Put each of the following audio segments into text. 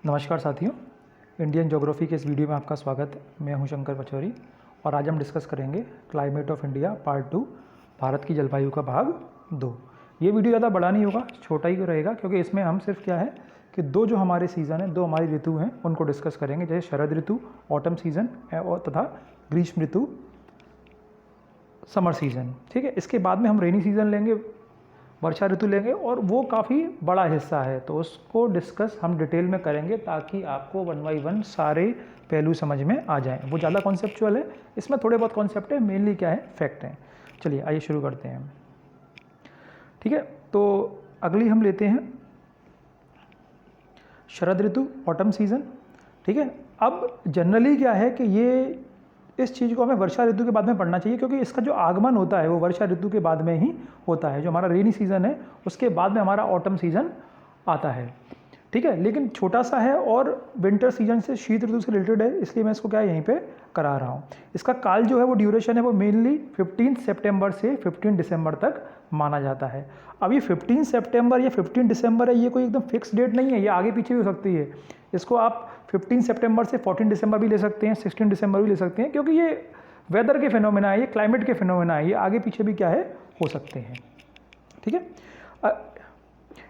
नमस्कार साथियों, Indian geography के इस वीडियो में आपका स्वागत है। मैं हूं शंकर पचौरी और आज हम डिस्कस करेंगे climate of India part 2, Bharat की जलवायु का भाग 2। ये वीडियो ज़्यादा बड़ा नहीं होगा, छोटा ही रहेगा, क्योंकि इसमें हम सिर्फ क्या है कि दो जो हमारे सीज़न हैं, दो हमारी ऋतु हैं, उनको डिस्कस करेंगे, जैसे शरद ऋतु ऑटम सीज़न और तथा ग्रीष्म ऋतु समर सीज़न। ठीक है, इसके बाद में हम रेनी सीज़न लेंगे, वर्षा ऋतु लेंगे, और वो काफ़ी बड़ा हिस्सा है, तो उसको डिस्कस हम डिटेल में करेंगे ताकि आपको 1 बाय 1 सारे पहलू समझ में आ जाएं। वो ज़्यादा कॉन्सेप्चुअल है, इसमें थोड़े बहुत कॉन्सेप्ट है, मेनली क्या है फैक्ट हैं। चलिए आइए शुरू करते हैं। ठीक है, तो अगली हम लेते हैं शरद ऋतु ऑटम सीज़न। ठीक है, अब जनरली क्या है कि ये इस चीज़ को हमें वर्षा ऋतु के बाद में पढ़ना चाहिए, क्योंकि इसका जो आगमन होता है वो वर्षा ऋतु के बाद में ही होता है। जो हमारा रेनी सीज़न है उसके बाद में हमारा ऑटम सीज़न आता है। ठीक है, लेकिन छोटा सा है और विंटर सीजन से, शीत ऋतु से रिलेटेड है, इसलिए मैं इसको क्या है यहीं पे करा रहा हूँ। इसका काल जो है वो ड्यूरेशन है वो मेनली 15 सितंबर से 15 दिसंबर तक माना जाता है। अब ये 15 सितंबर या 15 दिसंबर है, ये कोई एकदम फिक्स डेट नहीं है, ये आगे पीछे भी हो सकती है। इसको आप 15 सितंबर से 14 दिसंबर भी ले सकते हैं, 16 दिसंबर भी ले सकते हैं, क्योंकि ये वेदर के फिनोमेना है, ये क्लाइमेट के फिनोमेना है, ये आगे पीछे भी क्या है हो सकते हैं। ठीक है,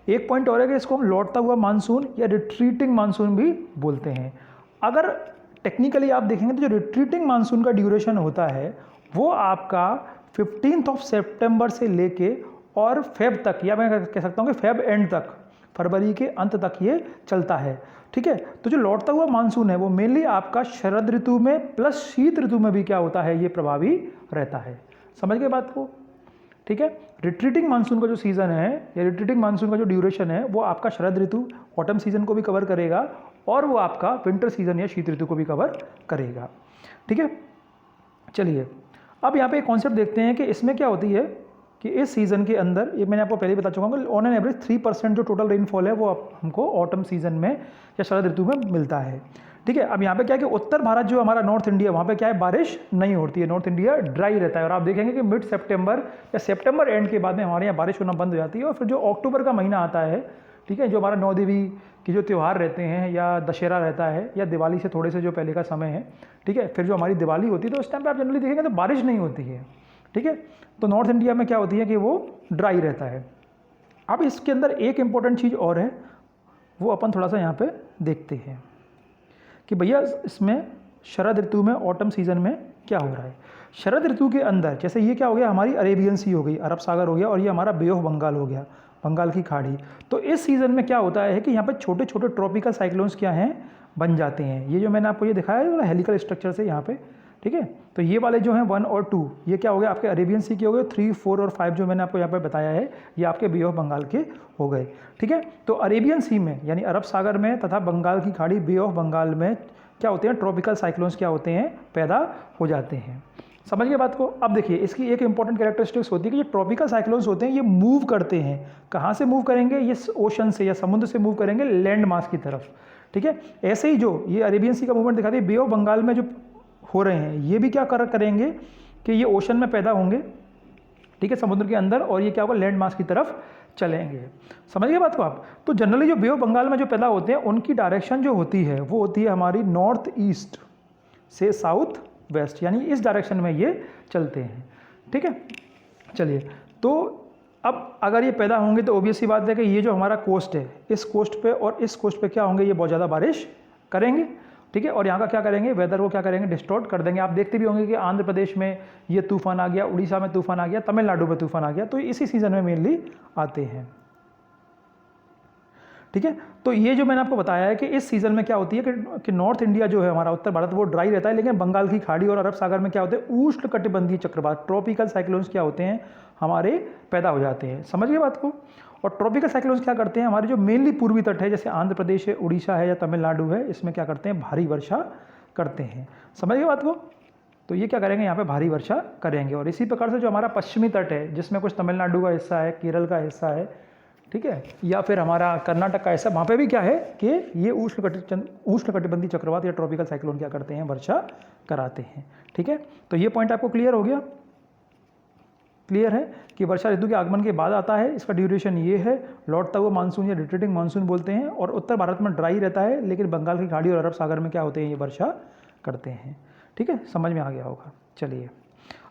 एक पॉइंट और है कि इसको हम लौटता हुआ मानसून या रिट्रीटिंग मानसून भी बोलते हैं। अगर टेक्निकली आप देखेंगे तो जो रिट्रीटिंग मानसून का ड्यूरेशन होता है वो आपका 15 सितंबर से लेके और फेब तक, या मैं कह सकता हूँ कि फेब एंड तक, फरवरी के अंत तक ये चलता है। ठीक है, तो जो लौटता हुआ मानसून है वो मेनली आपका शरद ऋतु में प्लस शीत ऋतु में भी क्या होता है, ये प्रभावी रहता है। समझ गए बात को? ठीक है, रिट्रीटिंग मानसून का जो सीज़न है या रिट्रीटिंग मानसून का जो ड्यूरेशन है वो आपका शरद ऋतु ऑटम सीजन को भी कवर करेगा और वो आपका विंटर सीजन या शीत ऋतु को भी कवर करेगा। ठीक है, चलिए अब यहाँ पे एक कॉन्सेप्ट देखते हैं कि इसमें क्या होती है कि इस सीज़न के अंदर, ये मैंने आपको पहले ही बता चुका हूँ, ऑन एन एवरेज 3% जो टोटल रेनफॉल है वो हमको ऑटम सीजन में या शरद ऋतु में मिलता है। ठीक है, अब यहाँ पे क्या है कि उत्तर भारत जो हमारा नॉर्थ इंडिया, वहाँ पे क्या है बारिश नहीं होती है, नॉर्थ इंडिया ड्राई रहता है। और आप देखेंगे कि मिड सितंबर या सितंबर एंड के बाद में हमारे यहाँ बारिश होना बंद हो जाती है, और फिर जो अक्टूबर का महीना आता है, ठीक है, जो हमारा 9 देवी के जो त्यौहार रहते हैं या दशहरा रहता है या दिवाली से थोड़े से जो पहले का समय है, ठीक है, फिर जो हमारी दिवाली होती है तो उस टाइम पर आप जनरली देखेंगे तो बारिश नहीं होती है। ठीक है, तो नॉर्थ इंडिया में क्या होती है कि वो ड्राई रहता है। अब इसके अंदर एक इम्पॉर्टेंट चीज़ और है, वो अपन थोड़ा सा यहाँ पे देखते हैं कि भैया इसमें शरद ऋतु में ऑटम सीजन में क्या हो रहा है। शरद ऋतु के अंदर जैसे ये क्या हो गया, हमारी अरेबियन सी हो गई, अरब सागर हो गया, और ये हमारा बे ऑफ बंगाल हो गया, बंगाल की खाड़ी। तो इस सीज़न में क्या होता है कि यहाँ पे छोटे छोटे ट्रॉपिकल साइक्लोन्स क्या हैं बन जाते हैं। ये जो मैंने आपको ये दिखाया है हेलिकल स्ट्रक्चर से यहाँ पे, ठीक है, तो ये वाले जो हैं 1 और 2, ये क्या हो गया आपके अरेबियन सी के हो गए, 3, 4 और 5 जो मैंने आपको यहाँ पे बताया है ये आपके बे ऑफ बंगाल के हो गए। ठीक है, तो अरेबियन सी में यानी अरब सागर में तथा बंगाल की खाड़ी बे ऑफ बंगाल में क्या होते हैं, ट्रॉपिकल साइक्लोन्स क्या होते हैं, पैदा हो जाते हैं। समझ गए बात को? अब देखिए इसकी एक इंपॉर्टेंट कैरेक्टरिस्टिक्स होती है कि ये ट्रॉपिकल साइक्लोन्स होते हैं, ये मूव करते हैं। कहाँ से मूव करेंगे? ये ओशन से या समुद्र से मूव करेंगे लैंड मास की तरफ। ठीक है, ऐसे ही जो ये अरेबियन सी का मूवमेंट दिखाती है, बे ऑफ बंगाल में जो हो रहे हैं ये भी क्या करेंगे कि ये ओशन में पैदा होंगे, ठीक है, समुद्र के अंदर, और ये क्या होगा लैंड मास की तरफ चलेंगे। समझ गए बात को आप? तो जनरली जो बे ऑफ बंगाल में जो पैदा होते हैं उनकी डायरेक्शन जो होती है वो होती है हमारी नॉर्थ ईस्ट से साउथ वेस्ट, यानी इस डायरेक्शन में ये चलते हैं। ठीक है, चलिए, तो अब अगर ये पैदा होंगे तो ऑब्वियस सी बात है कि ये जो हमारा कोस्ट है, इस कोस्ट पे और इस कोस्ट पे क्या होंगे, ये बहुत ज़्यादा बारिश करेंगे। ठीक है, और यहाँ का क्या करेंगे, वेदर को क्या करेंगे, डिस्टॉर्ट कर देंगे। आप देखते भी होंगे कि आंध्र प्रदेश में ये तूफान आ गया, उड़ीसा में तूफान आ गया, तमिलनाडु में तूफान आ गया, तो इसी सीजन में मेनली आते हैं। ठीक है, तो ये जो मैंने आपको बताया है कि इस सीजन में क्या होती है कि नॉर्थ इंडिया जो है हमारा उत्तर भारत वो ड्राई रहता है, लेकिन बंगाल की खाड़ी और अरब सागर में क्या होते हैं, उष्णकटिबंधीय चक्रवात ट्रॉपिकल साइक्लोन्स क्या होते हैं हमारे पैदा हो जाते हैं। समझ गए बात को? और ट्रॉपिकल साइक्लोन्स क्या करते हैं, हमारे जो मेनली पूर्वी तट है जैसे आंध्र प्रदेश है, उड़ीसा है या तमिलनाडु है, इसमें क्या करते हैं, भारी वर्षा करते हैं। समझ गए बात को? तो ये क्या करेंगे, यहाँ पे भारी वर्षा करेंगे। और इसी प्रकार से जो हमारा पश्चिमी तट है जिसमें कुछ तमिलनाडु का हिस्सा है, केरल का हिस्सा है, ठीक है, या फिर हमारा कर्नाटक का हिस्सा, वहाँ पे भी क्या है कि ये उष्णकटिबंधीय चक्रवात या ट्रॉपिकल साइक्लोन क्या करते हैं, वर्षा कराते हैं। ठीक है, तो ये पॉइंट आपको क्लियर हो गया। क्लियर है कि वर्षा ऋतु के आगमन के बाद आता है, इसका ड्यूरेशन ये है, लौटता हुआ मानसून या रिट्रीटिंग मानसून बोलते हैं, और उत्तर भारत में ड्राई रहता है, लेकिन बंगाल की खाड़ी और अरब सागर में क्या होते हैं, ये वर्षा करते हैं। ठीक है, समझ में आ गया होगा। चलिए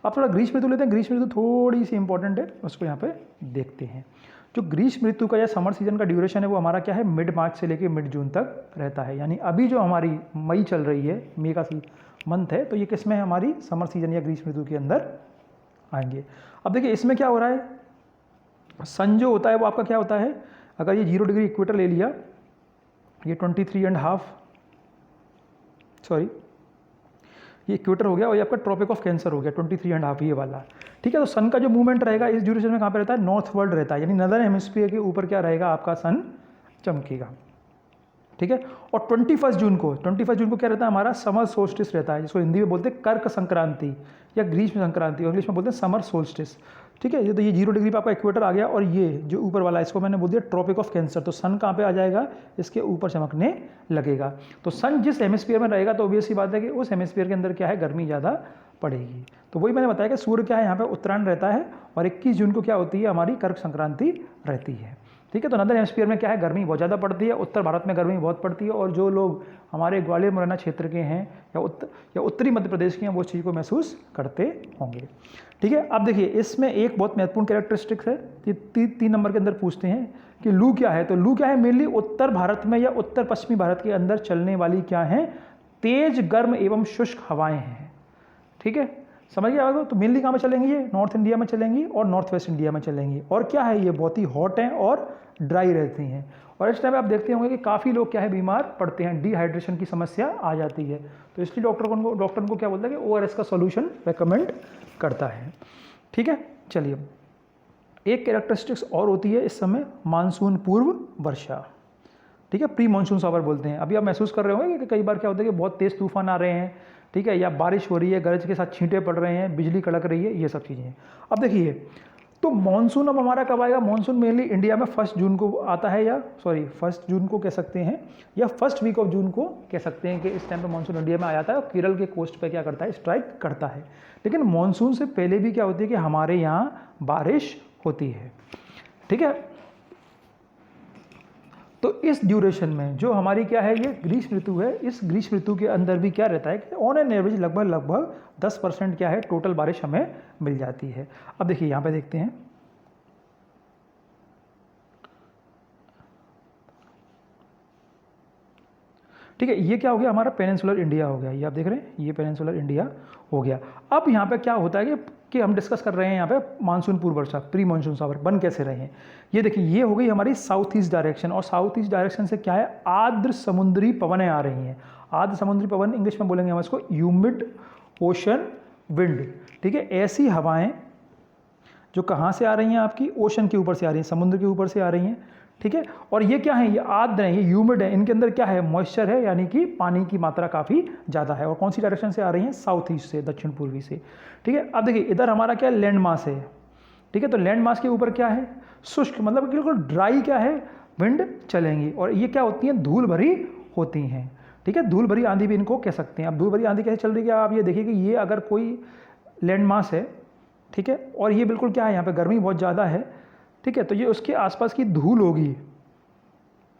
अब थोड़ा ग्रीष्म ऋतु लेते हैं। ग्रीष्म ऋतु थोड़ी सी इंपॉर्टेंट है, उसको यहाँ पे देखते हैं। जो ग्रीष्म ऋतु का या समर सीजन का ड्यूरेशन है वो हमारा क्या है, मिड मार्च से लेकर मिड जून तक रहता है। यानी अभी जो हमारी मई चल रही है, मई का मंथ है, तो ये किस में है, हमारी समर सीजन या ग्रीष्म ऋतु के अंदर आएंगे। अब देखिए इसमें क्या हो रहा है, सन जो होता है वो आपका क्या होता है, अगर ये 0 डिग्री इक्वेटर ले लिया, ये 23.5 सॉरी ये इक्वेटर हो गया, और ये आपका ट्रॉपिक ऑफ कैंसर हो गया 23.5 ये वाला। ठीक है, तो सन का जो मूवमेंट रहेगा इस ड्यूरेशन में कहाँ पे रहता है, नॉर्थ वर्ल्ड रहता है, यानी नदर्न हेमिस्फीयर के ऊपर क्या रहेगा, आपका सन चमकेगा। ठीक है, और 21 जून को क्या रहता है, हमारा समर सोल्स्टिस रहता है, जिसको हिंदी में बोलते हैं कर्क संक्रांति या ग्रीष्म संक्रांति, और इंग्लिश में बोलते हैं समर सोल्स्टिस। ठीक है, ये तो ये 0 डिग्री पर आपका इक्वेटर आ गया, और ये जो ऊपर वाला इसको मैंने बोल दिया ट्रॉपिक ऑफ कैंसर। तो सन कहाँ पे आ जाएगा, इसके ऊपर चमकने लगेगा। तो सन जिस हेमिस्फीयर में रहेगा तो ऑब्वियस सी बात है कि उस हेमिस्फीयर के अंदर क्या है, गर्मी ज़्यादा पड़ेगी। तो वही मैंने बताया कि सूर्य क्या है, यहाँ पे उत्तरायण रहता है, और 21 जून को क्या होती है, हमारी कर्क संक्रांति रहती है। ठीक है, तो नदर्न हेमिस्फीयर में क्या है, गर्मी बहुत ज़्यादा पड़ती है, उत्तर भारत में गर्मी बहुत पड़ती है, और जो लोग हमारे ग्वालियर मुरैना क्षेत्र के हैं या उत्तरी मध्य प्रदेश के हैं वो उस चीज़ को महसूस करते होंगे। ठीक है, अब देखिए इसमें एक बहुत महत्वपूर्ण कैरेक्टरिस्टिक्स है, ये 3 नंबर के अंदर पूछते हैं कि लू क्या है। तो लू क्या है, मेनली उत्तर भारत में या उत्तर पश्चिमी भारत के अंदर चलने वाली क्या है, तेज गर्म एवं शुष्क हवाएं हैं। ठीक है, समझ गया आपको। तो मेनली कहाँ में चलेंगी, ये नॉर्थ इंडिया में चलेंगी और नॉर्थ वेस्ट इंडिया में चलेंगी, और क्या है, ये बहुत ही हॉट हैं और ड्राई रहती हैं। और इस टाइम आप देखते होंगे कि काफ़ी लोग क्या है, बीमार पड़ते हैं, डिहाइड्रेशन की समस्या आ जाती है। तो इसलिए डॉक्टर उनको क्या बोलता है कि ORS का सॉल्यूशन रेकमेंड करता है। ठीक है, चलिए एक कैरेक्टरिस्टिक्स और होती है इस समय, मानसून पूर्व वर्षा। ठीक है, प्री मानसून शावर बोलते हैं। अभी आप महसूस कर रहे होंगे कि कई बार क्या होता है कि बहुत तेज़ तूफान आ रहे हैं, ठीक है, या बारिश हो रही है, गरज के साथ छींटे पड़ रहे हैं, बिजली कड़क रही है, ये सब चीज़ें। अब देखिए तो मानसून अब हमारा कब आएगा, मानसून मेनली इंडिया में 1 जून को आता है, या 1 जून को कह सकते हैं, या फर्स्ट वीक ऑफ जून को कह सकते हैं कि इस टाइम पर मानसून इंडिया में आ जाता है और केरल के कोस्ट पे क्या करता है, स्ट्राइक करता है। लेकिन मानसून से पहले भी क्या होती है कि हमारे यहाँ बारिश होती है। ठीक है, तो इस ड्यूरेशन में जो हमारी क्या है, ये ग्रीष्म ऋतु है, इस ग्रीष्म ऋतु के अंदर भी क्या रहता है कि ऑन एन एवरेज लगभग 10% क्या है, टोटल बारिश हमें मिल जाती है। अब देखिए यहाँ पे देखते हैं, ठीक है, ये क्या हो गया, हमारा पेनिनसुलर इंडिया हो गया, ये आप देख रहे हैं, ये पेनिनसुलर इंडिया हो गया। अब यहाँ पे क्या होता है कि हम डिस्कस कर रहे हैं यहाँ पे मानसून पूर्व वर्षा, प्री मानसून शावर बन कैसे रहे हैं। ये देखिए, ये हो गई हमारी साउथ ईस्ट डायरेक्शन, और साउथ ईस्ट डायरेक्शन से क्या है, आर्द्र समुद्री पवनें आ रही हैं। आर्द्र समुद्री पवन इंग्लिश में बोलेंगे हम इसको ह्यूमिड ओशन विंड। ठीक है, ऐसी हवाएं जो कहाँ से आ रही हैं, आपकी ओशन के ऊपर से आ रही हैं, समुद्र के ऊपर से आ रही हैं। ठीक है, और ये क्या है, ये आर्द्र है, ये ह्यूमिड है, इनके अंदर क्या है, मॉइस्चर है, यानी कि पानी की मात्रा काफ़ी ज़्यादा है। और कौन सी डायरेक्शन से आ रही हैं, साउथ ईस्ट से, दक्षिण पूर्वी से। ठीक है, अब देखिए इधर हमारा क्या है, लैंड मास है। ठीक है, तो लैंड मास के ऊपर क्या है, शुष्क, मतलब बिल्कुल ड्राई क्या है, विंड चलेंगी, और ये क्या होती हैं, धूल भरी होती हैं। ठीक है, धूल भरी आंधी भी इनको कह सकते हैं। अब धूल भरी आंधी कैसे चल रही है, आप ये देखिए कि ये अगर कोई लैंड मास है, ठीक है, और ये बिल्कुल क्या है, यहाँ पे गर्मी बहुत ज़्यादा है। ठीक है, तो ये उसके आसपास की धूल होगी।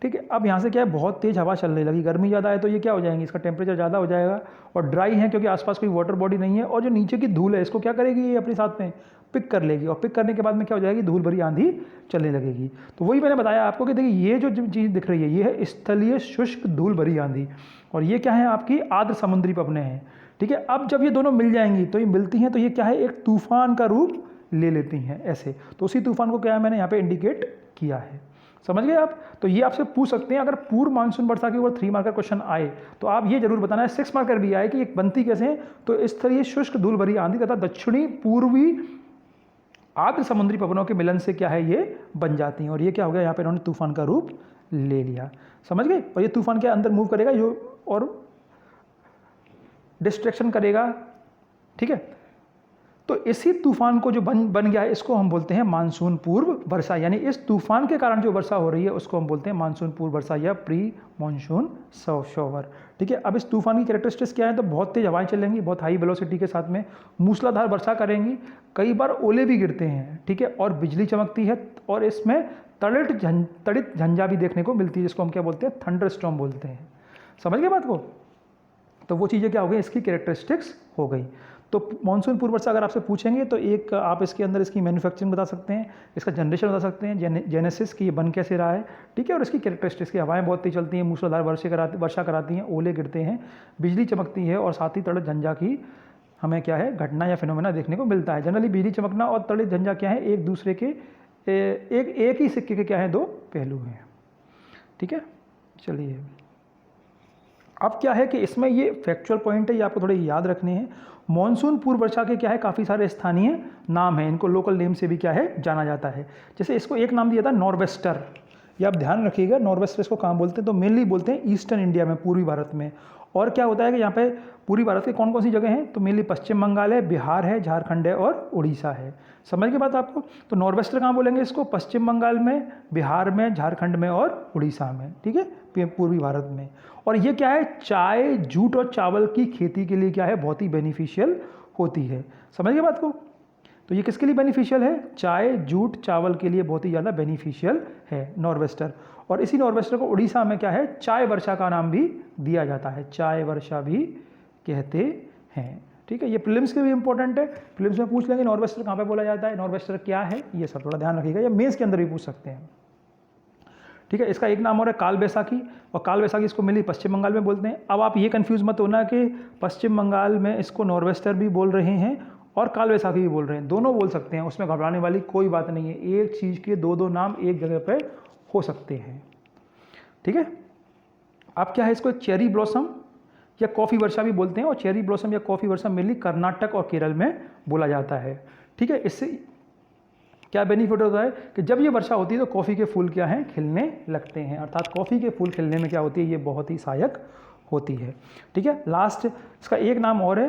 ठीक है, अब यहाँ से क्या है, बहुत तेज़ हवा चलने लगी, गर्मी ज़्यादा है तो ये क्या हो जाएंगी, इसका टेम्परेचर ज़्यादा हो जाएगा, और ड्राई है क्योंकि आसपास कोई वाटर बॉडी नहीं है, और जो नीचे की धूल है इसको क्या करेगी, ये अपने साथ में पिक कर लेगी, और पिक करने के बाद में क्या हो जाएगी, धूल भरी आंधी चलने लगेगी। तो वही मैंने बताया आपको कि देखिए ये जो चीज़ दिख रही है, ये है स्थलीय शुष्क धूल भरी आंधी, और ये क्या है, आपकी आर्द्र समुद्री पवनें हैं। ठीक है, अब जब ये दोनों मिल जाएंगी, तो ये मिलती हैं, तो ये क्या है, एक तूफान का रूप ले लेती हैं ऐसे। तो उसी तूफान को क्या है, मैंने यहाँ पे इंडिकेट किया है। समझ गए आप। तो ये आपसे पूछ सकते हैं, अगर पूर्व मानसून वर्षा के ऊपर 3 मार्कर क्वेश्चन आए तो आप ये जरूर बताना है, 6 मार्कर भी आए कि ये बनती कैसे है। तो स्थलीय शुष्क धूल भरी आंधी तथा दक्षिणी पूर्वी आर्द्र समुद्री पवनों के मिलन से क्या है, ये बन जाती हैं, और ये क्या हो गया, यहाँ पे इन्होंने तूफान का रूप ले लिया। समझ गए। और ये तूफान के अंदर मूव करेगा और डिस्ट्रैक्शन करेगा। ठीक है, तो इसी तूफान को जो बन गया है इसको हम बोलते हैं मानसून पूर्व वर्षा, यानी इस तूफान के कारण जो वर्षा हो रही है उसको हम बोलते हैं मानसून पूर्व वर्षा या प्री मानसून शॉवर। ठीक है, अब इस तूफान की कैरेक्टरिस्टिक्स क्या है, तो बहुत तेज हवाएं चलेंगी, बहुत हाई वेलोसिटी के साथ में मूसलाधार वर्षा करेंगी, कई बार ओले भी गिरते हैं, ठीक है, और बिजली चमकती है, और इसमें तड़ित झंझा भी देखने को मिलती है, जिसको हम क्या बोलते हैं, थंडर स्टॉर्म बोलते हैं। समझ गए बात को? तो वो चीज़ें क्या हो गई, इसकी कैरेक्टरिस्टिक्स हो गई। तो मानसून पूर्व वर्षा अगर आपसे पूछेंगे तो एक आप इसके अंदर इसकी मैन्युफैक्चरिंग बता सकते हैं, इसका जनरेशन बता सकते हैं, जेनेसिस की ये बन कैसे रहा है, ठीक है, और इसकी कैरेक्टरिस्टिक्स की हवाएं बहुत तेज चलती हैं, मूसलाधार वर्षा कराती हैं, ओले गिरते हैं, बिजली चमकती है, और साथ ही तड़ित झंझा की हमें क्या है, घटना या फिनोमेना देखने को मिलता है। जनरली बिजली चमकना और तड़ित झंझा क्या है, एक दूसरे के एक ही सिक्के के क्या है, दो पहलू हैं। ठीक है, चलिए अब क्या है कि इसमें ये फैक्चुअल पॉइंट है, ये आपको थोड़े याद रखने हैं। मॉनसून पूर्व वर्षा के क्या है, काफ़ी सारे स्थानीय नाम हैं, इनको लोकल नेम से भी क्या है, जाना जाता है। जैसे इसको एक नाम दिया था नॉर्वेस्टर, ये आप ध्यान रखिएगा, नॉर्वेस्टर इसको कहाँ बोलते हैं, तो मेनली बोलते हैं ईस्टर्न इंडिया में, पूर्वी भारत में। और क्या होता है कि यहाँ पे पूर्वी भारत के कौन कौन सी जगह हैं, तो मेनली पश्चिम बंगाल है, बिहार है, झारखंड है और उड़ीसा है। समझ के बात आपको? तो नॉर्वेस्टर कहाँ बोलेंगे इसको, पश्चिम बंगाल में, बिहार में, झारखंड में और उड़ीसा में, ठीक है, पूर्वी भारत में। और ये क्या है, चाय, जूट और चावल की खेती के लिए क्या है, बहुत ही बेनिफिशियल होती है। समझ गए बात को? तो ये किसके लिए बेनिफिशियल है, चाय, जूट, चावल के लिए बहुत ही ज़्यादा बेनिफिशियल है नॉर्वेस्टर। और इसी नॉर्वेस्टर को उड़ीसा में क्या है, चाय वर्षा का नाम भी दिया जाता है, चाय वर्षा भी कहते हैं। ठीक है, ये प्रीलिम्स के भी इंपॉर्टेंट है, प्रीलिम्स में पूछ लेंगे नॉर्वेस्टर कहाँ पे बोला जाता है, नॉर्वेस्टर क्या है, ये सब थोड़ा ध्यान रखिएगा, या मेंस के अंदर भी पूछ सकते हैं। ठीक है, इसका एक नाम और है काल बैसाखी, और काल बैसाखी इसको मिली पश्चिम बंगाल में बोलते हैं। अब आप ये कंफ्यूज मत होना कि पश्चिम बंगाल में इसको नॉर्वेस्टर भी बोल रहे हैं और काल बैसाखी भी बोल रहे हैं, दोनों बोल सकते हैं, उसमें घबराने वाली कोई बात नहीं है। एक चीज़ के दो दो नाम एक जगह पे हो सकते हैं। ठीक है, अब क्या है, इसको चेरी ब्लॉसम या कॉफ़ी वर्षा भी बोलते हैं, और चेरी ब्लॉसम या कॉफ़ी वर्षा मेनली कर्नाटक और केरल में बोला जाता है। ठीक है, इससे क्या बेनिफिट होता है कि जब ये वर्षा होती है तो कॉफ़ी के फूल क्या हैं, खिलने लगते हैं, अर्थात कॉफ़ी के फूल खिलने में क्या होती है, ये बहुत ही सहायक होती है। ठीक है, लास्ट इसका एक नाम और है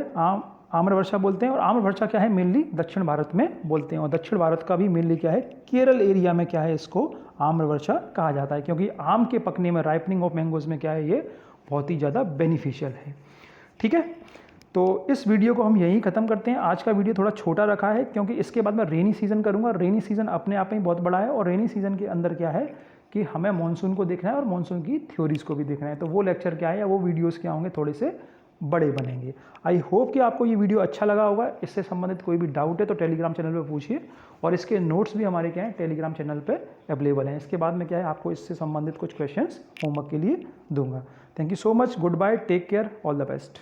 आम्र वर्षा बोलते हैं, और आम्र वर्षा क्या है, मेनली दक्षिण भारत में बोलते हैं, और दक्षिण भारत का भी मेनली क्या है, केरल एरिया में क्या है, इसको आम्र वर्षा कहा जाता है, क्योंकि आम के पकने में, राइपनिंग ऑफ मैंगोज में क्या है, ये बहुत ही ज़्यादा बेनिफिशियल है। ठीक है, तो इस वीडियो को हम यहीं ख़त्म करते हैं। आज का वीडियो थोड़ा छोटा रखा है क्योंकि इसके बाद मैं रेनी सीज़न करूँगा। रेनी सीज़न अपने आप में बहुत बड़ा है, और रेनी सीज़न के अंदर क्या है कि हमें मानसून को देखना है और मानसून की थ्योरीज़ को भी देखना है, तो वो लेक्चर क्या है या वो वीडियोज़ क्या होंगे, थोड़े से बड़े बनेंगे। आई होप कि आपको ये वीडियो अच्छा लगा होगा। इससे संबंधित कोई भी डाउट है तो टेलीग्राम चैनल पे पूछिए, और इसके नोट्स भी हमारे क्या हैं, टेलीग्राम चैनल पे अवेलेबल हैं। इसके बाद में क्या है, आपको इससे संबंधित कुछ क्वेश्चंस होमवर्क के लिए दूंगा। Thank you so much, goodbye, take care, all the best.